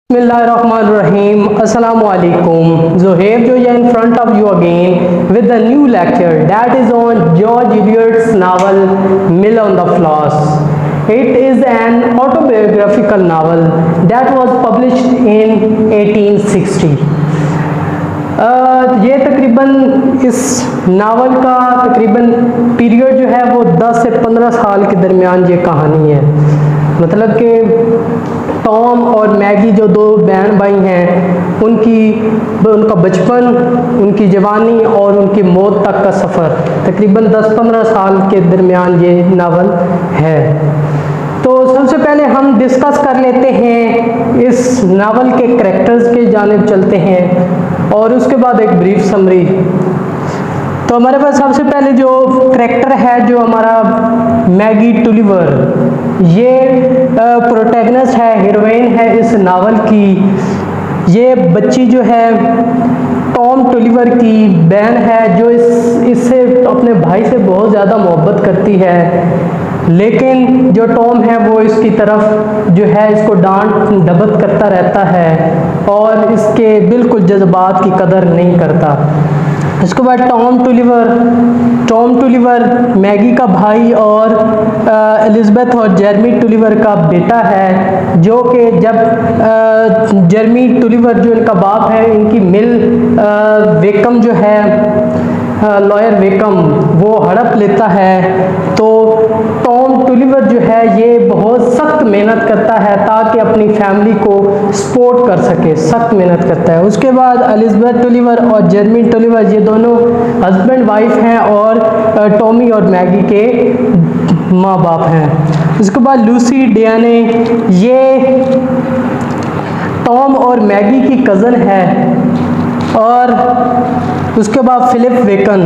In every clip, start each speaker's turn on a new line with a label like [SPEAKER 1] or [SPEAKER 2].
[SPEAKER 1] Bismillahirrahmanirrahim. Assalamualaikum. Zohaib Joya in front of you again with the new lecture that is on George Eliot's novel Mill on the Floss. It is an autobiographical novel that was published in 1860. ये तकरीबन इस novel का तकरीबन period जो है वो 10 से 15 साल के दरमियान ये कहानी है। मतलब कि टॉम और मैगी जो दो बहन भाई हैं उनका बचपन, उनकी जवानी और उनकी मौत तक का सफ़र तकरीबन 10-15 साल के दरमियान ये नावल है। तो सबसे पहले हम डिस्कस कर लेते हैं इस नावल के करैक्टर्स के जानिब चलते हैं और उसके बाद एक ब्रीफ समरी। तो हमारे पास सबसे पहले जो करैक्टर है जो हमारा मैगी टुलिवर, ये प्रोटैगनिस्ट है, हीरोइन है इस नावल की। ये बच्ची जो है टॉम टुलिवर की बहन है जो इससे अपने भाई से बहुत ज़्यादा मोहब्बत करती है, लेकिन जो टॉम है वो इसकी तरफ जो है इसको डांट डबत करता रहता है और इसके बिल्कुल जज्बात की कदर नहीं करता। इसके बाद टॉम टुलिवर मैगी का भाई और एलिज़ाबेथ और जेरमी टुलिवर का बेटा है, जो कि जब जेरमी टुलिवर जो इनका बाप है, इनकी मिल वेकम जो है लॉयर वेकम वो हड़प लेता है, तो टॉम टुलिवर जो है ये बहुत सख्त मेहनत करता है ताकि अपनी फैमिली को सपोर्ट कर सके, सख्त मेहनत करता है। उसके बाद एलिज़ाबेथ टुलिवर और जेरमी टुलिवर ये दोनों हस्बैंड वाइफ हैं और टॉमी और मैगी के माँ बाप हैं। उसके बाद लूसी डियाने, ये टॉम और मैगी की कज़न है। और उसके बाद फिलिप वेकन,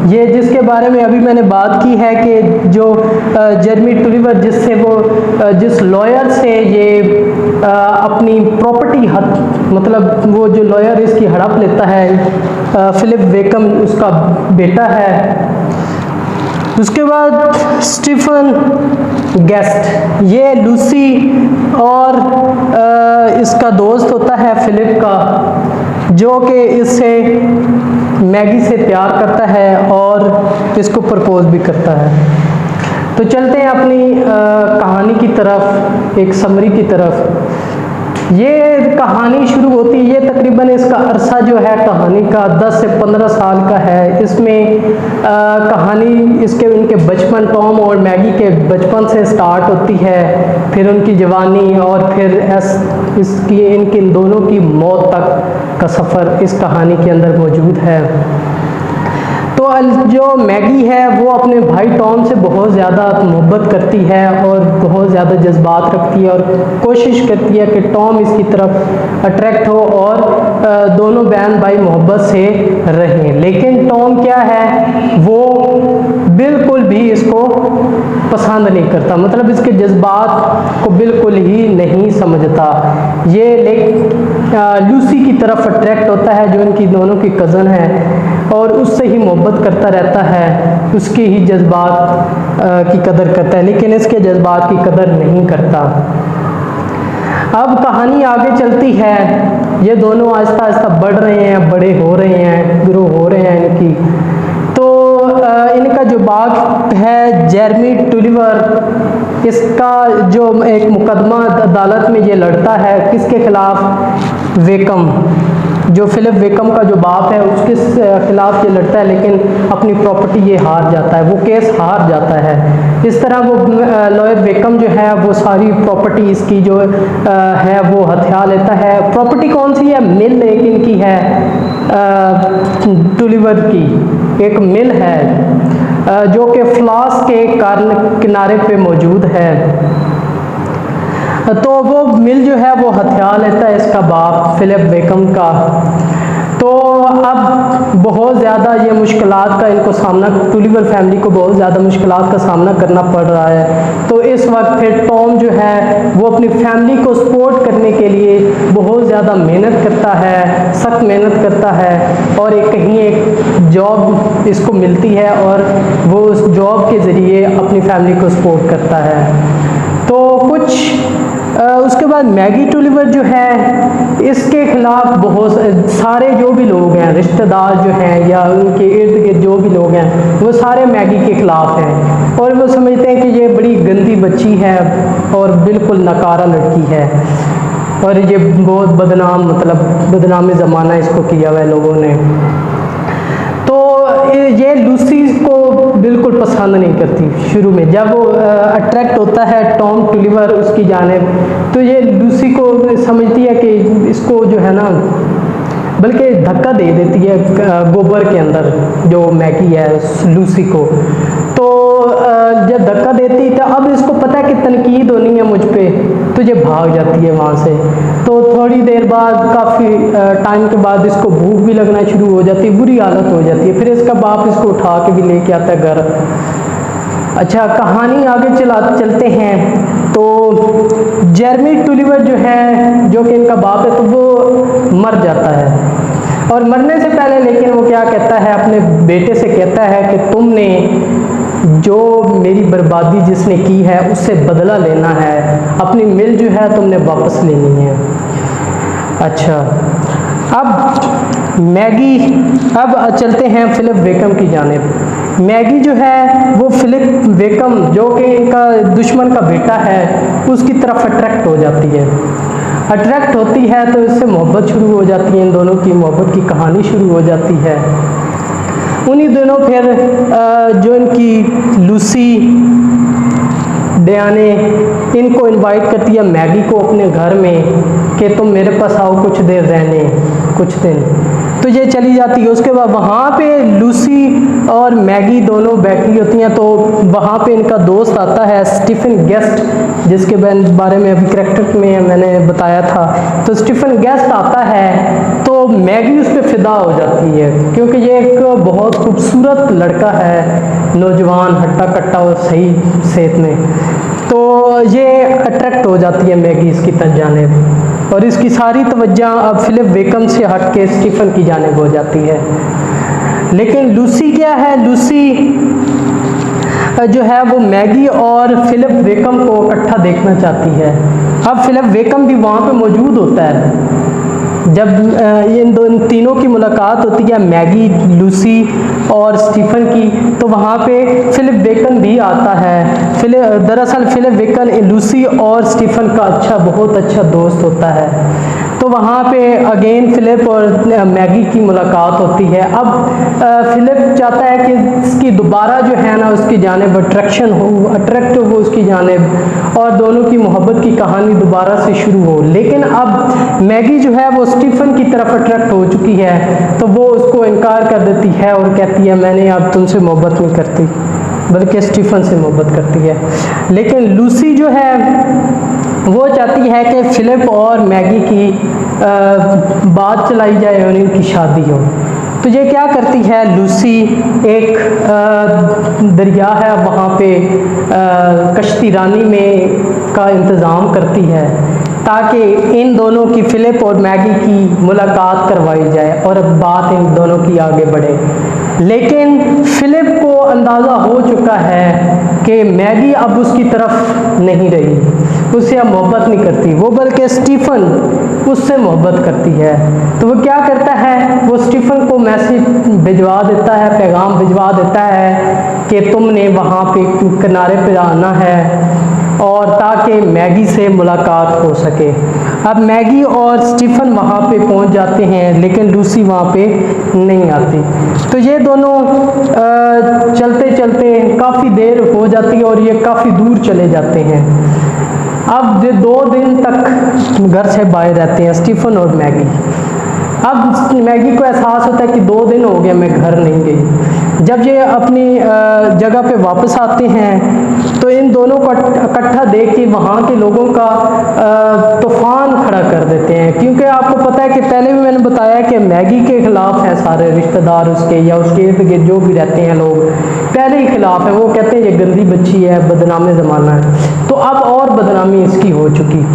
[SPEAKER 1] ये जिसके बारे में अभी मैंने बात की है कि जो जेरमी टुलिवर जिस लॉयर से ये अपनी प्रॉपर्टी मतलब वो जो लॉयर इसकी हड़प लेता है, फिलिप वेकन उसका बेटा है। उसके बाद स्टीफन गेस्ट, ये लूसी और इसका दोस्त होता है फिलिप का, जो कि इससे मैगी से प्यार करता है और इसको प्रपोज भी करता है। तो चलते हैं अपनी कहानी की तरफ, एक समरी की तरफ। ये कहानी शुरू होती है, ये तकरीबन इसका अरसा जो है कहानी का 10 से 15 साल का है। इसमें कहानी उनके बचपन, टॉम और मैगी के बचपन से स्टार्ट होती है, फिर उनकी जवानी और फिर इनके दोनों की मौत तक का सफ़र इस कहानी के अंदर मौजूद है। तो जो मैगी है वो अपने भाई टॉम से बहुत ज़्यादा मोहब्बत करती है और बहुत ज़्यादा जज्बात रखती है और कोशिश करती है कि टॉम इसकी तरफ अट्रैक्ट हो और दोनों बहन भाई मोहब्बत से रहें। लेकिन टॉम क्या है, वो बिल्कुल भी इसको पसंद नहीं करता, मतलब इसके जज्बात को बिल्कुल ही नहीं समझता। ये लूसी की तरफ अट्रैक्ट होता है जो इनकी दोनों की कज़न है और उससे ही मोहब्बत करता रहता है, उसके ही जज्बात की कदर करता है, लेकिन इसके जज्बात की कदर नहीं करता। अब कहानी आगे चलती है, ये दोनों आहिस्ता आहिस्ता बढ़ रहे हैं, बड़े हो रहे हैं, ग्रो हो रहे हैं इनकी। तो इनका जो बाप है जेरमी टुलिवर, इसका जो एक मुकदमा अदालत में ये लड़ता है किसके खिलाफ, वेकम, जो फिलिप वेकम का जो बाप है उसके खिलाफ ये लड़ता है, लेकिन अपनी प्रॉपर्टी ये हार जाता है, वो केस हार जाता है। इस तरह वो लॉयर वेकम जो है वो सारी प्रॉपर्टी इसकी जो है वो हथिया लेता है। प्रॉपर्टी कौन सी है, मिल एक इनकी है, टुलिवर की एक मिल है जो कि फ्लॉस के किनारे पे मौजूद है। तो वो मिल जो है वो हथिया लेता है इसका बाप फिलिप वेकम का। तो अब बहुत ज़्यादा ये मुश्किलात का इनको सामना, टुलिवर फैमिली को बहुत ज़्यादा मुश्किलात का सामना करना पड़ रहा है। तो इस वक्त फिर टॉम जो है वो अपनी फैमिली को सपोर्ट करने के लिए बहुत ज़्यादा मेहनत करता है, सख्त मेहनत करता है और कहीं एक जॉब इसको मिलती है और वो उस जॉब के ज़रिए अपनी फैमिली को सपोर्ट करता है। तो कुछ उसके बाद मैगी टूलिवर जो है इसके खिलाफ बहुत सारे जो भी लोग हैं, रिश्तेदार जो हैं या उनके इर्द गिर्द जो भी लोग हैं, वो सारे मैगी के खिलाफ हैं और वो समझते हैं कि ये बड़ी गंदी बच्ची है और बिल्कुल नकारा लड़की है और ये बहुत बदनाम, मतलब बदनामी ज़माना इसको किया हुआ है लोगों ने। तो ये लूसी को बिल्कुल पसंद नहीं करती शुरू में। जब वो अट्रैक्ट होता है टॉम टूलिवर उसकी जानिब, तो ये लूसी को समझती है कि इसको जो है ना, बल्कि धक्का दे देती है गोबर के अंदर जो मैगी है लूसी को। तो जब धक्का देती तो अब इसको पता है कि तनकीद होनी है मुझ पे, तो ये भाग जाती है वहाँ से। तो थोड़ी देर बाद, काफ़ी टाइम के बाद इसको भूख भी लगना शुरू हो जाती है, बुरी हालत हो जाती है। फिर इसका बाप इसको उठा के भी लेके आता है घर। अच्छा, कहानी आगे चलते हैं। तो जेरमी टूलिवर जो है, जो कि इनका बाप है, तो वो मर जाता है और मरने से पहले लेकिन वो क्या कहता है, अपने बेटे से कहता है कि तुमने जो मेरी बर्बादी जिसने की है उससे बदला लेना है, अपनी मिल जो है तुमने वापस लेनी है। अच्छा, अब मैगी, अब चलते हैं फिलिप वेकम की जानिब। मैगी जो है वो फिलिप वेकम, जो कि इनका दुश्मन का बेटा है, उसकी तरफ अट्रैक्ट हो जाती है। अट्रैक्ट होती है तो इससे मोहब्बत शुरू हो जाती है, इन दोनों की मोहब्बत की कहानी शुरू हो जाती है। उन्हीं दिनों फिर जो इनकी लूसी डियाने इनको इनवाइट करती है मैगी को अपने घर में कि तुम मेरे पास आओ कुछ देर रहने, कुछ दिन। तो ये चली जाती है। उसके बाद वहाँ पे लूसी और मैगी दोनों बैठी होती हैं। तो वहाँ पे इनका दोस्त आता है स्टीफन गेस्ट, जिसके बारे में अभी करैक्टर में मैंने बताया था। तो स्टीफन गेस्ट आता है तो मैगी उस पर फिदा हो जाती है, क्योंकि ये एक बहुत खूबसूरत लड़का है, नौजवान, हट्टा कट्टा और सही सेहत में। तो ये अट्रैक्ट हो जाती है मैगी इसकी जानिब और इसकी सारी तवज्जो अब फिलिप वेकम से हट के स्टीफन की जानिब हो जाती है। लेकिन लूसी क्या है, लूसी जो है वो मैगी और फिलिप वेकम को इकट्ठा देखना चाहती है। अब फिलिप वेकम भी वहाँ पे मौजूद होता है। जब इन तीनों की मुलाकात होती है, मैगी, लूसी और स्टीफन की, तो वहाँ पे फिलिप वेकन भी आता है। दरअसल फिलिप वेकन लूसी और स्टीफन का बहुत अच्छा दोस्त होता है। तो वहाँ पे अगेन फिलिप और मैगी की मुलाकात होती है। अब फिलिप चाहता है कि इसकी दोबारा जो है ना उसकी जानिब अट्रैक्ट हो उसकी जानिब और दोनों की मोहब्बत की कहानी दोबारा से शुरू हो। लेकिन अब मैगी जो है वो स्टीफन की तरफ अट्रैक्ट हो चुकी है, तो वो उसको इनकार कर देती है और कहती है मैंने अब तुमसे मोहब्बत नहीं करती, बल्कि स्टीफन से मोहब्बत करती है। लेकिन लूसी जो है वो चाहती है कि फिलिप और मैगी की बात चलाई जाए और इनकी शादी हो। तो ये क्या करती है लूसी, एक दरिया है वहाँ पे कश्ती रानी में का इंतज़ाम करती है ताकि इन दोनों की, फिलिप और मैगी की मुलाकात करवाई जाए और अब बात इन दोनों की आगे बढ़े। लेकिन फिलिप को अंदाज़ा हो चुका है कि मैगी अब उसकी तरफ नहीं रही, उससे अब मोहब्बत नहीं करती वो, बल्कि स्टीफन उससे मोहब्बत करती है। तो वो क्या करता है, वो स्टीफन को मैसेज भिजवा देता है, पैगाम भिजवा देता है कि तुमने वहाँ पे किनारे पे आना है और ताकि मैगी से मुलाकात हो सके। अब मैगी और स्टीफन वहाँ पे पहुँच जाते हैं, लेकिन लूसी वहाँ पे नहीं आती। तो ये दोनों चलते चलते काफ़ी देर हो जाती है और ये काफ़ी दूर चले जाते हैं। अब ये 2 दिन तक घर से बाहर रहते हैं स्टीफन और मैगी। अब मैगी को एहसास होता है कि 2 दिन हो गए मैं घर नहीं गई। जब ये अपनी जगह पे वापस आते हैं तो इन दोनों को इकट्ठा देख के वहाँ के लोगों का तूफान खड़ा कर देते हैं, क्योंकि आपको पता है कि पहले भी मैंने बताया कि मैगी के खिलाफ हैं सारे रिश्तेदार उसके या उसके इर्द गिर्द जो भी रहते हैं लोग, पहले ही खिलाफ है। वो कहते हैं ये गंदी बच्ची है, बदनामी ज़माना है। तो अब और बदनामी इसकी हो चुकी।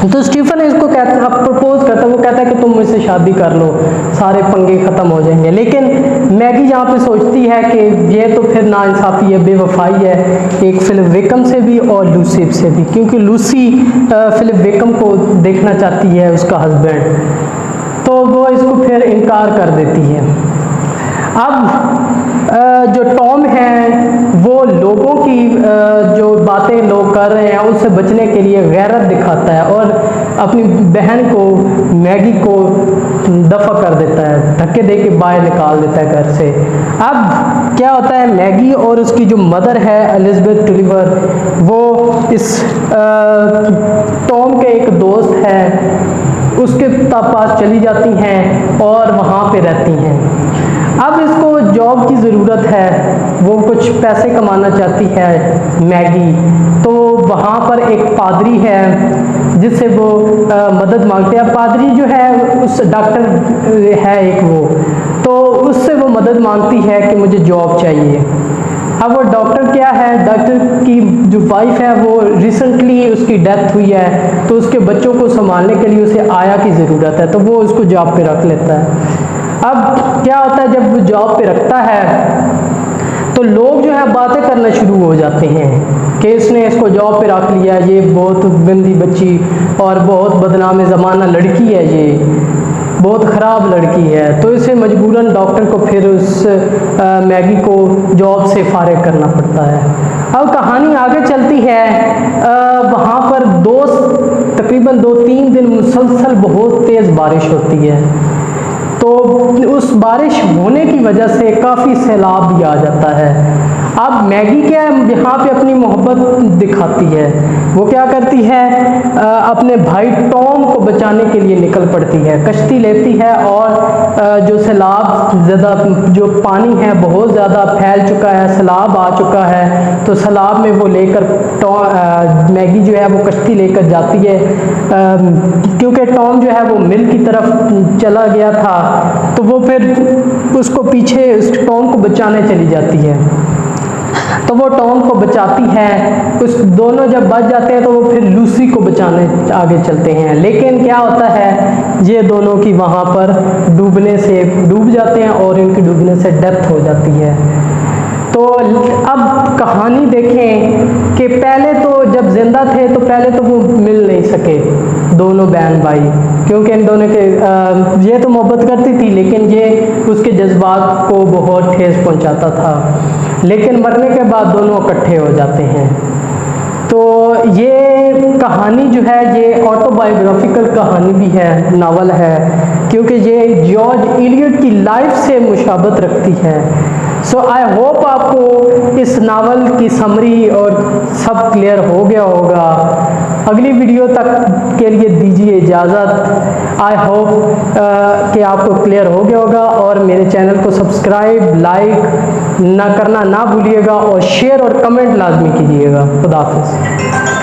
[SPEAKER 1] तो स्टीफन इसको कहता है, प्रपोज करता है, वो कहता है कि तुम मुझसे शादी कर लो, सारे पंगे ख़त्म हो जाएंगे। लेकिन मैगी यहाँ पे सोचती है कि ये तो फिर नाइंसाफ़ी है, बेवफाई है, एक फिलिप विकम से भी और लूसी से भी, क्योंकि लूसी फिलिप विकम को देखना चाहती है, उसका हस्बैंड, तो वो इसको फिर इनकार कर देती है। अब जो टॉम है वो लोगों की जो बातें लोग कर रहे हैं उससे बचने के लिए गैरत दिखाता है और अपनी बहन को, मैगी को दफ़ा कर देता है, धक्के दे के बाहर निकाल देता है घर से। अब क्या होता है, मैगी और उसकी जो मदर है एलिज़ाबेथ टुलिवर, वो इस टॉम के एक दोस्त है उसके पास चली जाती हैं और वहाँ पे रहती हैं। अब इसको जॉब की ज़रूरत है, वो कुछ पैसे कमाना चाहती है मैगी, तो वहाँ पर एक पादरी है जिससे वो मदद मांगते हैं। पादरी जो है उस डॉक्टर है एक वो, तो उससे वो मदद मांगती है कि मुझे जॉब चाहिए। अब वो डॉक्टर क्या है, डॉक्टर की जो वाइफ है वो रिसेंटली उसकी डेथ हुई है, तो उसके बच्चों को संभालने के लिए उसे आया की ज़रूरत है, तो वो उसको जॉब पे रख लेता है। अब क्या होता है, जब वो जॉब पे रखता है तो लोग जो है बातें करना शुरू हो जाते हैं कि इसने इसको जॉब पे रख लिया, ये बहुत गंदी बच्ची और बहुत बदनाम ज़माना लड़की है, ये बहुत ख़राब लड़की है, तो इसे मजबूरन डॉक्टर को फिर उस मैगी को जॉब से फारिग करना पड़ता है। अब कहानी आगे चलती है, वहाँ पर तकरीबन 2-3 दिन मुसलसल बहुत तेज़ बारिश होती है, तो उस बारिश होने की वजह से काफ़ी सैलाब भी आ जाता है। अब मैगी क्या यहाँ पे अपनी मोहब्बत दिखाती है, वो क्या करती है, अपने भाई टॉम को बचाने के लिए निकल पड़ती है, कश्ती लेती है और जो सैलाब ज़्यादा, जो पानी है बहुत ज़्यादा फैल चुका है, सैलाब आ चुका है, तो सैलाब में वो लेकर मैगी जो है वो कश्ती लेकर जाती है, क्योंकि टॉम जो है वो मिल की तरफ चला गया था, तो वो फिर उसको पीछे उस टॉम को बचाने चली जाती है। तो वो टॉम को बचाती है, उस दोनों जब बच जाते हैं तो वो फिर लूसी को बचाने आगे चलते हैं। लेकिन क्या होता है, ये दोनों की वहाँ पर डूब जाते हैं और इनकी डूबने से डेथ हो जाती है। तो अब कहानी देखें कि पहले तो जब जिंदा थे तो पहले तो वो मिल नहीं सके दोनों बहन भाई, क्योंकि इन दोनों के ये तो मोहब्बत करती थी लेकिन ये उसके जज्बात को बहुत ठेस पहुंचाता था। लेकिन मरने के बाद दोनों इकट्ठे हो जाते हैं। तो ये कहानी जो है ये ऑटोबायोग्राफिकल कहानी भी है, नावल है, क्योंकि ये जॉर्ज इलियट की लाइफ से मुशाबत रखती है। सो आई होप आपको इस नावल की समरी और सब क्लियर हो गया होगा। अगली वीडियो तक के लिए दीजिए इजाज़त। आई होप कि आपको क्लियर हो गया होगा, और मेरे चैनल को सब्सक्राइब, लाइक करना ना भूलिएगा, और शेयर और कमेंट लाजमी कीजिएगा। खुदा हाफिज़।